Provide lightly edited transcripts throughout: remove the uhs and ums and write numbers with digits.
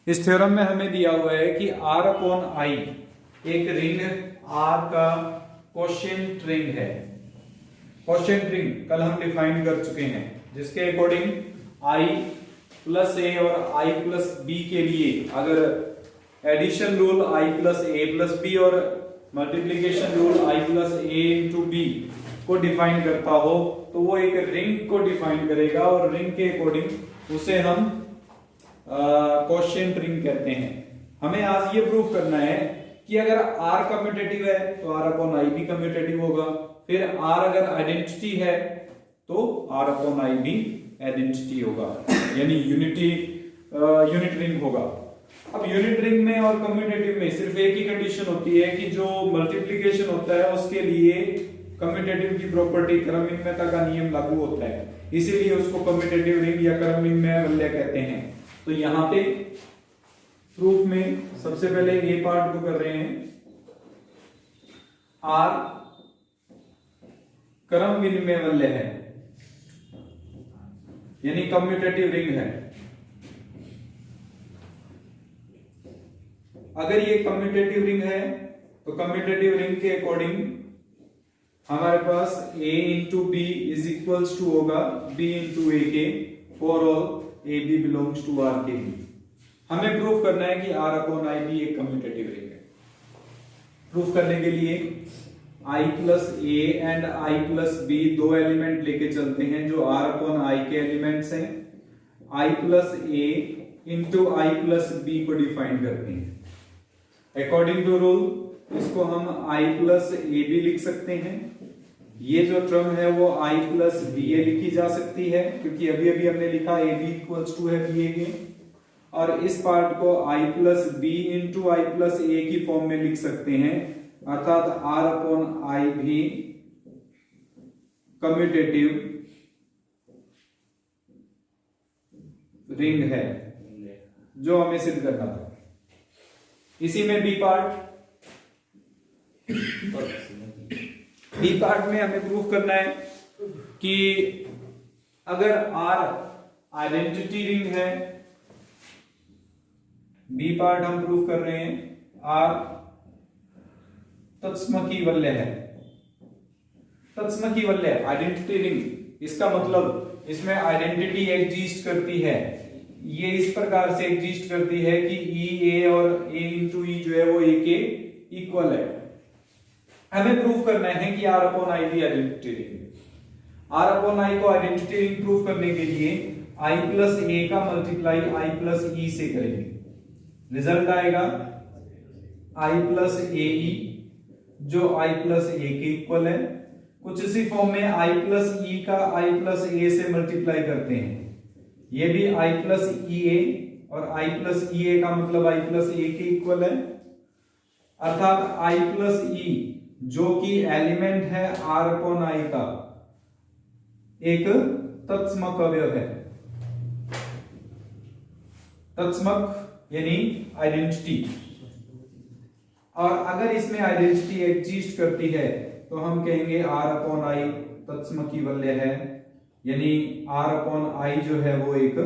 इस थ्योरम में हमें दिया हुआ है कि R अपॉन I एक रिंग R का कोशेंट रिंग है। कोशेंट रिंग कल हम डिफाइन कर चुके हैं, जिसके अकॉर्डिंग I प्लस ए और I प्लस बी के लिए अगर addition rule I plus A plus B और multiplication rule I plus A into B को डिफाइन करता हो तो वो एक रिंग को डिफाइन करेगा और रिंग के अकॉर्डिंग उसे हम कोशेंट रिंग कहते हैं। हमें आज ये प्रूफ करना है कि अगर R कम्यूटेटिव है तो R अपॉन I भी कम्यूटेटिव होगा, फिर R अगर आइडेंटिटी है तो R अपॉन I भी आइडेंटिटी होगा, यानी यूनिट रिंग होगा। अब यूनिट रिंग में और कम्यूटेटिव में सिर्फ एक ही कंडीशन होती है कि जो मल्टीप्लिकेशन होता है उसके लिए कम्यूटेटिव की प्रॉपर्टी क्रमविन्मयता का नियम लागू होता है, इसीलिए उसको कम्यूटेटिव रिंग या क्रमविन्मय वलय कहते हैं। तो यहां पे प्रूफ में सबसे पहले ए पार्ट को कर रहे हैं। R क्रमविन्मय वलय है, यानी कम्यूटेटिव रिंग है। अगर ये कम्यूटेटिव रिंग है तो कम्यूटेटिव रिंग के अकॉर्डिंग हमारे पास a into B is equals to होगा b इंटू ए के for all A B belongs to R के बी। हमें प्रूफ करना है कि R अपॉन I भी एक कम्यूटेटिव रिंग है। प्रूफ करने के लिए I plus A and I plus B दो एलिमेंट लेके चलते हैं जो R अपॉन I के एलिमेंट्स हैं। I plus A into I plus B को डिफाइन करते हैं। अकॉर्डिंग टू रूल इसको हम I प्लस ए बी लिख सकते हैं। ये जो टर्म है वो I प्लस बी ए लिखी जा सकती है, क्योंकि अभी अभी हमने लिखा ए बी इक्वल्स टू है बी ए के, और इस पार्ट को I plus B into I plus A की फॉर्म में लिख सकते हैं, अर्थात R अपॉन I भी कम्यूटेटिव रिंग है, जो हमें सिद्ध करना था। इसी में बी पार्ट में हमें प्रूफ करना है कि अगर R आइडेंटिटी रिंग है, बी पार्ट हम प्रूफ कर रहे हैं R तत्समकी वलय है। तत्समकी वलय आइडेंटिटी रिंग, इसका मतलब इसमें आइडेंटिटी एग्जिस्ट करती है। ये इस प्रकार से एग्जिस्ट करती है कि E A और A इंटू E जो है वो A के इक्वल है। हमें प्रूफ करना है कि R अपॉन I भी आइडेंटिटी रिंग है। R अपॉन I को आइडेंटिटी रिंग प्रूफ करने के लिए I प्लस A का मल्टीप्लाई I प्लस E से करेंगे, रिजल्ट आएगा I प्लस ए ई जो I प्लस ए के इक्वल है। कुछ इसी फॉर्म में I प्लस ई का I प्लस ए से मल्टीप्लाई करते हैं, ये भी I प्लस ई ए, और I प्लस ई ए का मतलब I प्लस ए के इक्वल है, अर्थात I प्लस ई जो कि एलिमेंट है R अपॉन I का एक तत्समक अवयव है। तत्समक यानी आइडेंटिटी, और अगर इसमें आइडेंटिटी एग्जिस्ट करती है तो हम कहेंगे R अपॉन I तत्समकी वलय है, यानी R अपॉन I जो है वो एक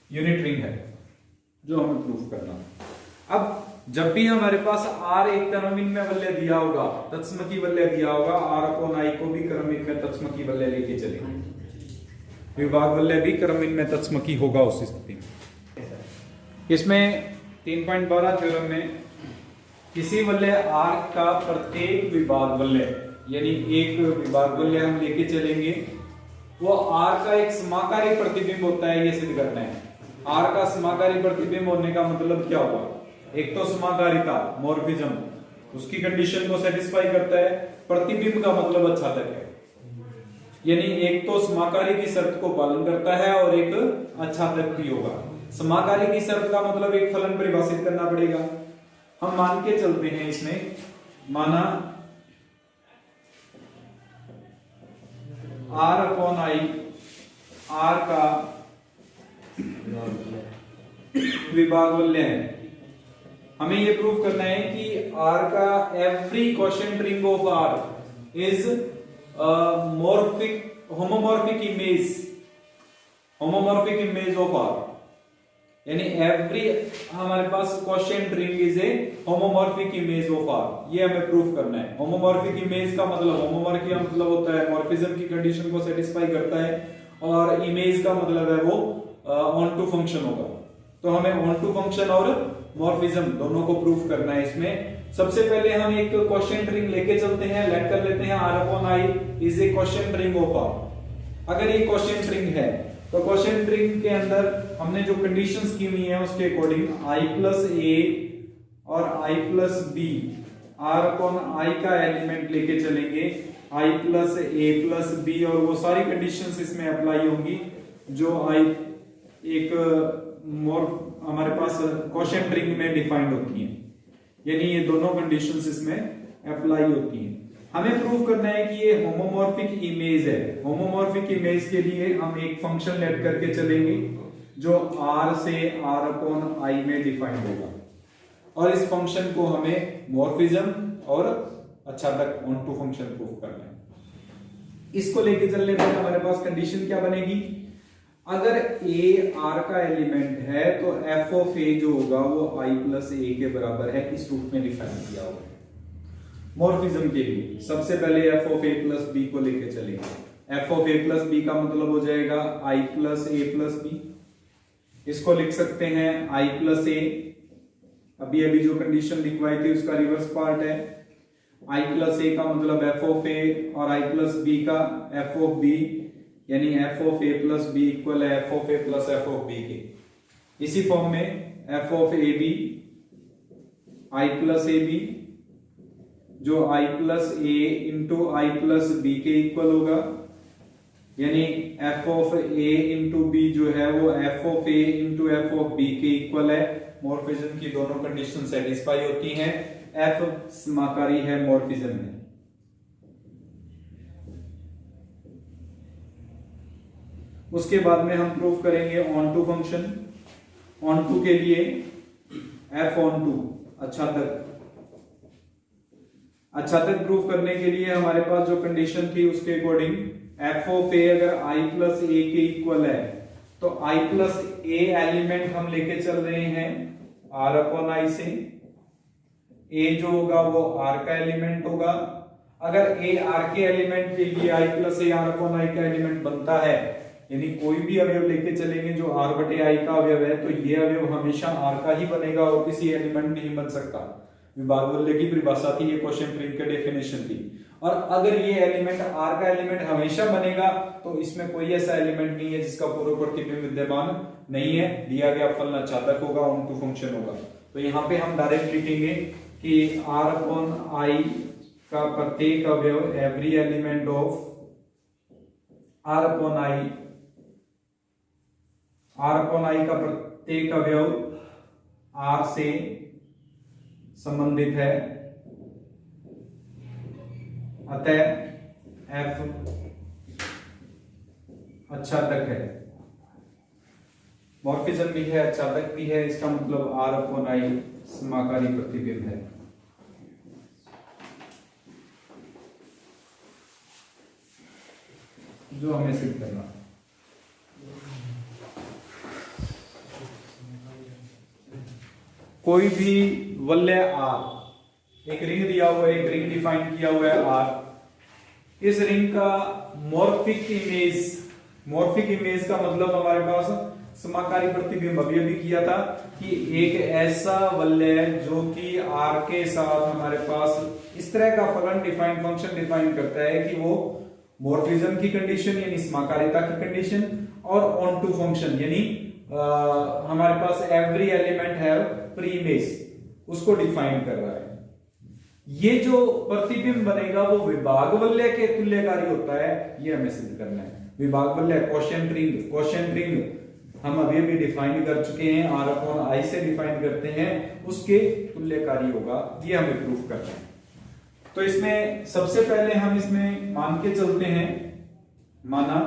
यूनिट रिंग है, जो हमें प्रूफ करना है। अब जब भी हमारे पास R एक क्रमविन्मय वलय दिया होगा, तत्समकी वलय दिया होगा, R अपॉन I को भी क्रमविन्मय तत्समकी वलय लेके चलेंगे। विभाग वलय भी क्रमविन्मय तत्समकी होगा उस स्थिति में। इसमें 3.12 थ्योरम में किसी वलय R का प्रत्येक विभाग वलय, यानी एक विभाग वलय हम लेके चलेंगे, वो R का एक समाकारी प्रतिबिंब होता है, ये सिद्ध करना है। R का समाकारी प्रतिबिंब होने का मतलब क्या होगा? एक तो समाकारिता मॉर्फिज्म, उसकी कंडीशन को सेटिस्फाई करता है। प्रतिबिंब का मतलब आच्छादक है, यानी एक तो समाकारी की शर्त को पालन करता है और एक आच्छादक भी होगा। समाकारी की शर्त का मतलब एक फलन परिभाषित करना पड़ेगा। हम मान के चलते हैं, इसमें माना R अपॉन I R का विभाग वलय है। हमें यह प्रूव करना है कि R का every quotient ring of R is homomorphic image homomorphic image of R, यानी एवरी हमारे पास quotient ring is a homomorphic image of R, ये हमें प्रूफ करना है। होमोमॉर्फिक इमेज का मतलब, होमोमॉर्फिक का मतलब होता है मॉर्फिज्म की कंडीशन को सेटिस्फाई करता है, और इमेज का मतलब है वो ऑन टू फंक्शन होगा। तो हमें ऑन टू फंक्शन और मॉर्फिज्म दोनों को प्रूफ करना है। इसमें सबसे पहले हम एक क्वोशिएंट रिंग लेके चलते हैं, लेट कर लेते हैं R upon I is a quotient ring of R। अगर ये क्वोशिएंट रिंग है तो क्वोशिएंट रिंग के अंदर हमने जो कंडीशंस की हुई है उसके अकॉर्डिंग I प्लस A और I plus B, R upon I का एलिमेंट लेके चलेंगे, I plus A plus B, और वो सारी कंडीशंस इसमें अप्लाई होंगी जो I एक हमारे पास क्वोशिएंट रिंग में डिफाइंड होती हैं, यानी ये दोनों कंडीशंस इसमें अप्लाई होती हैं। हमें प्रूव करना है कि ये होमोमॉर्फिक इमेज है। होमोमॉर्फिक इमेज के लिए हम एक फंक्शन लेट करके चलेंगे जो R से R अपॉन I में डिफाइंड होगा, और इस फंक्शन को हमें मॉर्फिज्म और अच्छा तक ऑन टू फंक्शन प्रूव करना है। इसको लेके चलने पर हमारे पास कंडीशन क्या बनेगी, अगर A R का एलिमेंट है तो f ऑफ A जो होगा वो I प्लस A के बराबर है, इस रूप में डिफाइन किया होगा। मॉर्फिज्म के लिए सबसे पहले f of A plus B को लेके चलेंगे। f of A plus B का मतलब हो जाएगा I plus A plus B। इसको लिख सकते हैं I प्लस A, अभी अभी जो कंडीशन लिखवाई थी उसका रिवर्स पार्ट है। I प्लस A का मतलब f ऑफ A, और I प्लस B का f ऑफ B, यानी f of A plus B equal है f of A plus f of B के। इसी फॉर्म में f of AB I plus AB, जो I plus A into I plus B के equal होगा, यानी f of A into B जो है वो f of A into f of B के इक्वल है। मॉर्फिज्म की दोनों कंडीशन सेटिस्फाई होती हैं, f समाकारी है मॉर्फिज्म में। उसके बाद में हम प्रूफ करेंगे on to function. On to के लिए f ऑन टू अच्छा तक प्रूफ करने के लिए हमारे पास जो कंडीशन थी उसके अकॉर्डिंग f ऑफ A अगर I प्लस A के इक्वल है तो I प्लस A एलिमेंट हम लेके चल रहे हैं R अपॉन I से। A जो होगा वो R का एलिमेंट होगा। अगर A R के एलिमेंट के लिए I plus A R upon I का एलिमेंट बनता है, यानी कोई भी अवयव लेके चलेंगे जो R बटे I का अवयव है, तो ये अवयव हमेशा R का ही बनेगा और किसी एलिमेंट नहीं बन सकता। विभाग वल्य की परिभाषा थी, ये क्वोशिएंट रिंग की डेफिनेशन थी। और अगर ये एलिमेंट R का एलिमेंट हमेशा बनेगा तो इसमें कोई ऐसा एलिमेंट नहीं है जिसका पूर्व प्रतिबिंब विद्यमान नहीं है। दिया गया फलन अचातक होगा, ऑन टू फंक्शन होगा। तो यहाँ पे हम डायरेक्ट लिखेंगे कि R अपॉन I का प्रत्येक अवयव, every element of R upon I का प्रत्येक अवयव R से संबंधित है, अतः F अचातक है। मॉर्फिज्म भी है, अचातक भी है, इसका मतलब R अपॉन I समाकारी प्रतिबिंब है। जो हमें सिद्ध करना, कोई भी वलय R, एक रिंग दिया हुआ है, एक रिंग डिफाइन किया हुआ है R। इस रिंग का मॉर्फिक इमेज का मतलब हमारे पास समाकारी प्रतिबिंब अभी किया था कि एक ऐसा वलय जो कि R के साथ हमारे पास इस तरह का फंक्शन डिफाइन करता है कि वो मॉर्फिज्म की कंडीशन यानी समाकारिता की कंडीशन और ऑन टू फंक्शन यानी हमारे पास every element have pre image, उसको डिफाइन कर रहा है। ये जो प्रतिबिंब बनेगा वो विभाग वलय के तुल्यकारी होता है, ये हमें सिद्ध करना है। विभाग वलय क्वोशिएंट रिंग हम अभी भी डिफाइन कर चुके हैं, R अपॉन I से डिफाइन करते हैं, उसके तुल्यकारी होगा, ये हमें प्रूफ करना है। तो इसमें सबसे पहले हम इसमें मान के चलते हैं, माना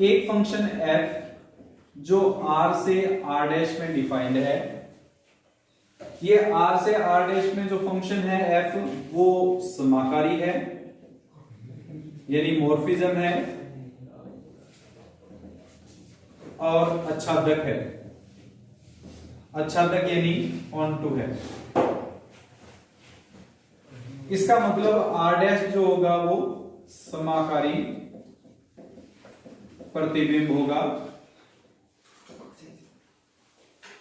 एक फंक्शन f जो R से R डैश में डिफाइंड है। ये R से R डैश में जो फंक्शन है f वो समाकारी है यानी मॉर्फिज्म है। और आच्छादक है, आच्छादक यानी ऑन टू है। इसका मतलब आर डैश जो होगा वो समाकारी प्रतिबिंब होगा।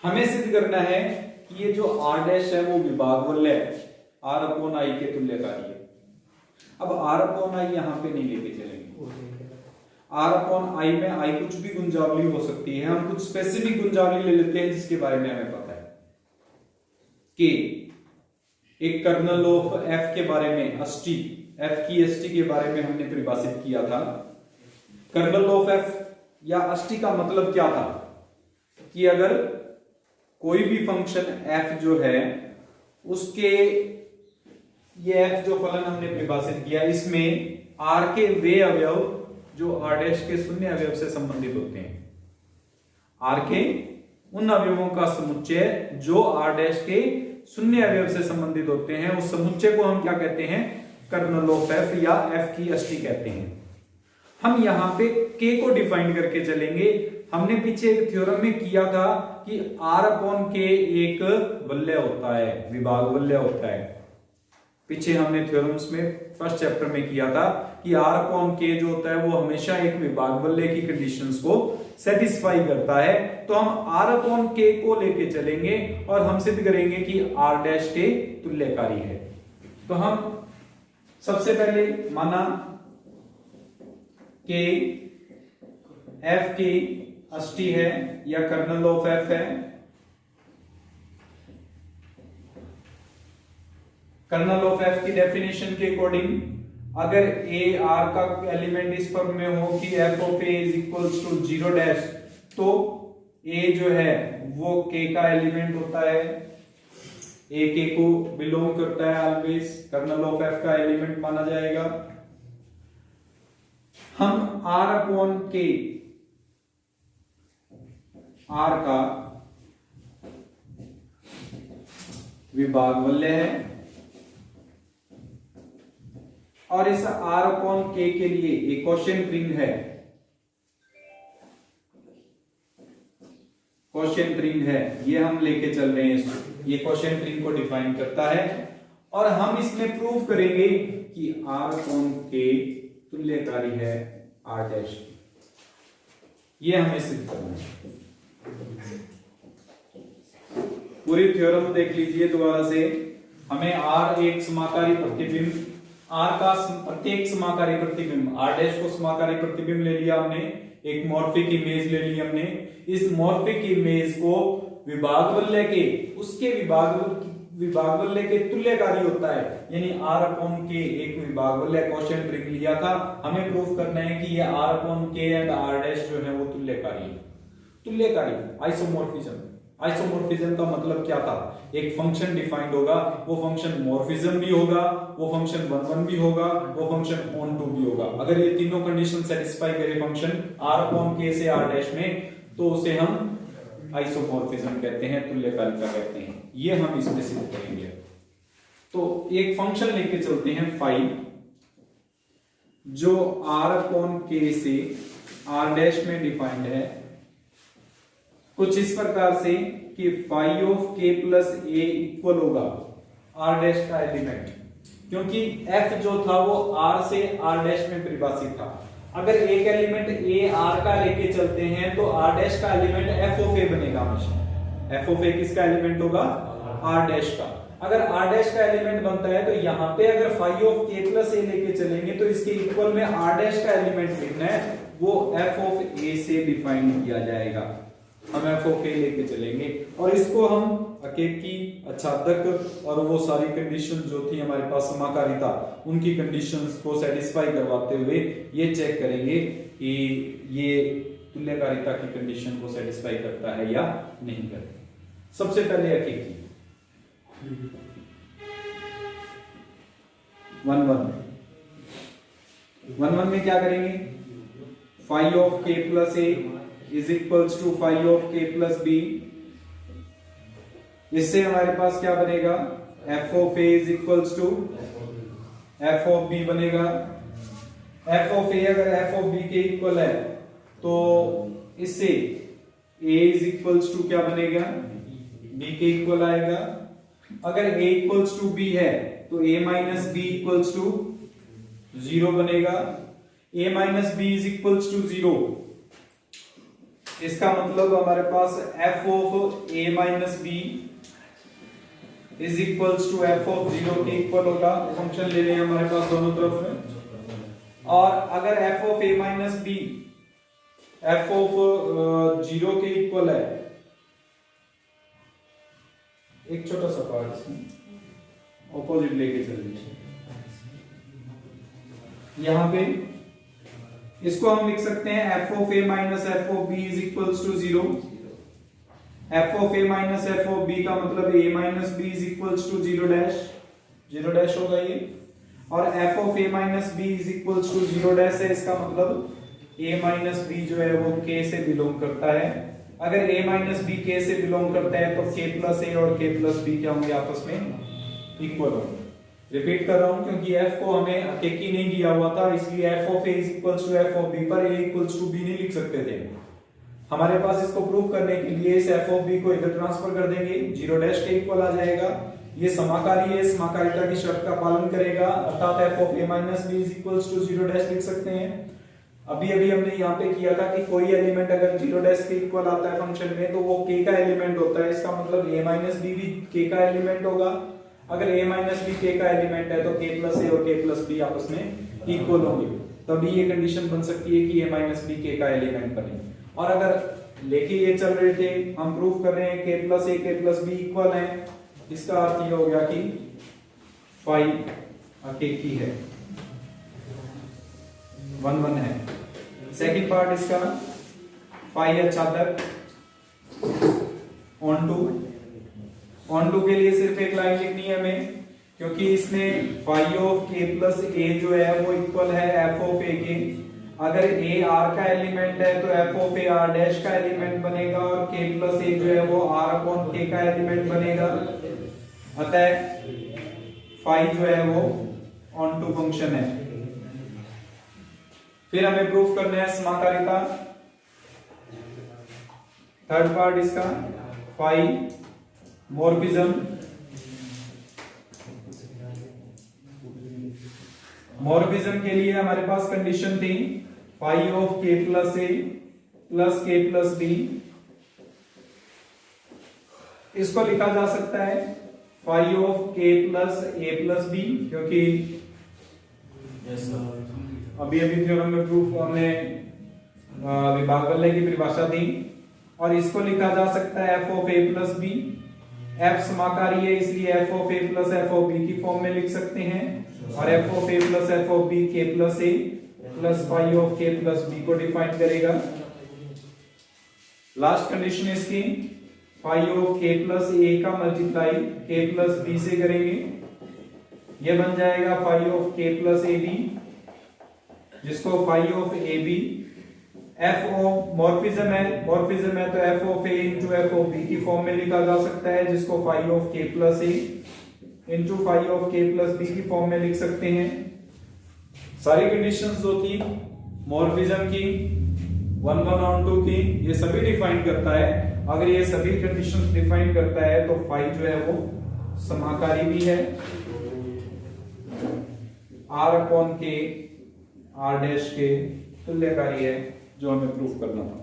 हमें सिद्ध करना है कि ये जो आर डैश है वो विभाग वलय आर अपॉन आई के तुल्यकारी है। अब आर अपॉन आई यहां पे नहीं लेके चलेंगे, आर अपॉन आई में आई कुछ भी गुंजावली हो सकती है, हम कुछ स्पेसिफिक गुंजावली ले लेते हैं जिसके बारे में हमें पता है कि एक कर्नल ऑफ एफ के बारे में, अष्टी एफ की अष्टी के बारे में हमने परिभाषित किया था। कर्नल ऑफ एफ या अष्टी का मतलब क्या था कि अगर कोई भी फंक्शन एफ जो है उसके, ये एफ जो फलन हमने परिभाषित किया, इसमें आर के वे अवयव जो आर डैश के शून्य अवयव से संबंधित होते हैं, आर के उन अवयवों का समुच्चय जो आर डैश के शून्य अवयव से संबंधित होते हैं, उस समुच्चय को हम क्या कहते हैं, कर्नल ऑफ एफ या एफ की अष्टी कहते हैं। हम यहां पे के को डिफाइन करके चलेंगे। हमने पीछे एक थ्योरम में किया था कि आर अपॉन के एक वलय होता है, विभाग वलय होता है। पीछे हमने थ्योरम्स में फर्स्ट चैप्टर में किया था कि आर अपॉन के जो होता है वो हमेशा एक विभाग वलय की कंडीशंस को सेटिस्फाई करता है। तो हम आर अपॉन के को लेके चलेंगे और हम सिद्ध करेंगे कि आर डैश के तुल्यकारी है। तो हम सबसे पहले माना कि एफ की अष्टी है या कर्नल ऑफ एफ है। कर्नल ऑफ एफ की डेफिनेशन के अकॉर्डिंग अगर ए आर का एलिमेंट इस फॉर्म में हो कि F of A is equals to 0 dash, तो ए जो है वो के का एलिमेंट होता है, ए के को बिलोंग करता है, ऑलवेज कर्नल ऑफ एफ का एलिमेंट माना जाएगा। हम आर अपॉन के, आर का विभाग वलय है और इस आर अपॉन के लिए एक क्वोशिएंट रिंग है, क्वोशिएंट रिंग है, ये हम लेके चल रहे हैं इसको, ये क्वोशिएंट रिंग को डिफाइन करता है और हम इसमें प्रूव करेंगे कि आर अपॉन के तुल्यकारी है आर डैश, ये हमें सिद्ध करना है। पूरी थ्योरम देख लीजिए दोबारा से। हमें आर एक समाकारी प्रतिबिंब, आर का प्रत्येक समाकारी प्रतिबिंब, आर डैश को समाकारी प्रतिबिंब ले लिया हमने, एक मॉर्फिक इमेज ले ली हमने। इस मॉर्फिक इमेज को विभाग वलय के, उसके विभाग वलय के तुल्यकारी होता है, यानी आर अपॉन के एक विभाग वलय क्वोशिएंट रिंग लिया था। हमें प्रूफ करना है कि ये आर अपॉन के एंड आर डैश जो है वो तुल्यकारी है। तुल्यकारी, आइसोमॉर्फिज्म। आइसोमॉर्फिज्म का मतलब क्या था, एक फंक्शन डिफाइंड होगा, वो फंक्शन मॉर्फिज्म भी होगा, वो फंक्शन 1-1 भी होगा, वो फंक्शन ऑन टू भी होगा। अगर ये तीनों कंडीशन सेटिस्फाई करे फंक्शन आर अपॉन के से आर डैश में, तो उसे हम आइसोमॉर्फिज्म कहते हैं, तुल्यकालिका कहते हैं। ये हम इसमें सिद्ध करेंगे। तो एक फंक्शन लेके चलते हैं फाई, जो आर अपॉन के से आर डैश में डिफाइंड है कुछ इस प्रकार से कि phi of K plus A equal होगा आर डैश का एलिमेंट, क्योंकि एफ जो था वो आर से आर डैश में परिभाषित था। अगर एक एलिमेंट ए आर का लेके चलते हैं तो आर डैश का एलिमेंट एफ ऑफ ए बनेगा हमेशा। एफ ऑफ ए किसका एलिमेंट होगा, आर डैश का। अगर आर डैश का एलिमेंट बनता है तो यहां पे अगर फाई ऑफ के प्लस ए लेके चलेंगे तो इसके इक्वल में आर डैश का एलिमेंट लिखना है, वो एफ ऑफ ए से डिफाइन किया जाएगा। हम एफ ऑफ ए लेके चलेंगे और इसको हम अकेकी, आच्छादक और वो सारी कंडीशन जो थी हमारे पास समाकारिता, उनकी कंडीशंस को सेटिस्फाई करवाते हुए ये चेक करेंगे कि ये तुल्यकारिता की कंडीशन को सेटिस्फाई करता है या नहीं करता। सबसे पहले अकेकी 1-1 में क्या करेंगे, phi of K plus A is equals to phi of K plus B. इससे हमारे पास क्या बनेगा, F of A is equals to F of B बनेगा। एफ ऑफ ए अगर एफ ऑफ बी के इक्वल है तो इससे a इज इक्वल्स टू क्या बनेगा, b के इक्वल आएगा। अगर a इक्वल्स टू b है तो a minus B equals to 0 बनेगा। a minus B is equals to 0, इसका मतलब हमारे पास f of a minus B is equals to f of 0 के इक्वल होगा। फंक्शन ले लें हमारे पास दोनों तरफ में। और अगर f of a minus B f of 0 के इक्वल है, एक छोटा सा पार्ट इसमें ऑपोजिट लेके चल लीजिए। यहां पे इसको हम लिख सकते हैं f of a minus f of b is equals to 0। f of a minus f of b का मतलब a minus b is equals to 0 dash होगा ये। और f of a minus b is equals to 0 dash है, इसका मतलब a minus b जो है वो k से बिलोंग करता है। अगर a माइनस b k से बिलोंग करता है तो k प्लस a और k प्लस b क्या होंगे, आपस में इक्वल होंगे। रिपीट कर रहा हूं क्योंकि f को हमें अकेकी नहीं दिया हुआ था, इसलिए f of a is equals to f of b पर a इक्वल्स टू b नहीं लिख सकते थे। हमारे पास इसको प्रूव करने के लिए इस f ऑफ b को इधर ट्रांसफर कर देंगे, 0 डैश के इक्वल आ जाएगा। ये समाकारी है, समाकारिता की शर्त का पालन करेगा, अर्थात f of a minus b is equals to 0 dash लिख सकते हैं। अभी हमने यहाँ पे किया था कि कोई एलिमेंट अगर 0 डैश के इक्वल आता है फंक्शन में तो वो k का एलिमेंट होता है, इसका मतलब a माइनस b भी k का एलिमेंट होगा। अगर a माइनस b k का एलिमेंट है तो k प्लस a और k प्लस b आपस में इक्वल होंगे, तभी ये कंडीशन बन सकती है कि a माइनस b k का एलिमेंट बने। और अगर लेके ये चल रहे थे, हम प्रूफ कर रहे हैं k plus a k plus b equal है, इसका अर्थ ये हो गया कि फाई अकेकी है, 1 1 है। सेकंड पार्ट इसका फाई है चादर, ऑन टू के लिए सिर्फ एक लाइन लिखनी है हमें, क्योंकि इसमें phi of k plus a जो है वो इक्वल है f ऑफ a के। अगर a r का एलिमेंट है तो f of a r dash का एलिमेंट बनेगा और k प्लस a जो है वो r अपॉन k का एलिमेंट बनेगा। अतः फाई जो है वो ऑन टू फंक्शन है। फिर हमें प्रूफ करना है समाकारिता, थर्ड पार्ट इसका फाई मॉर्फिज्म। मॉर्फिज्म के लिए हमारे पास कंडीशन थी phi of k plus a plus k plus b। इसको लिखा जा सकता है phi of k plus a plus b, क्योंकि अभी थ्योरम में प्रूफ हमने विभाग वलय की परिभाषा दी। और इसको लिखा जा सकता है f of a plus b, f समाकारी है इसलिए f of a plus f of b की फॉर्म में लिख सकते हैं, और f of a plus f of b k plus a plus phi of k plus b को डिफाइन करेगा। लास्ट कंडीशन इसकी phi of k plus a का मल्टीप्लाई k प्लस b से करेंगे, यह बन जाएगा phi of k plus a b, जिसको phi of a b f of morphism है तो f of a into f of b की फॉर्म में लिखा जा सकता है, जिसको phi of k plus a into phi of k plus b की फॉर्म में लिख सकते हैं। सारी कंडीशंस जो थी मॉर्फिज्म की, 1 1 और 2 की, ये सभी डिफाइन करता है। अगर ये सभी कंडीशंस डिफाइन करता है तो फाई जो है वो समाकारी भी है, r upon k r dash के तुल्यकारी है, जो हमें प्रूफ करना था।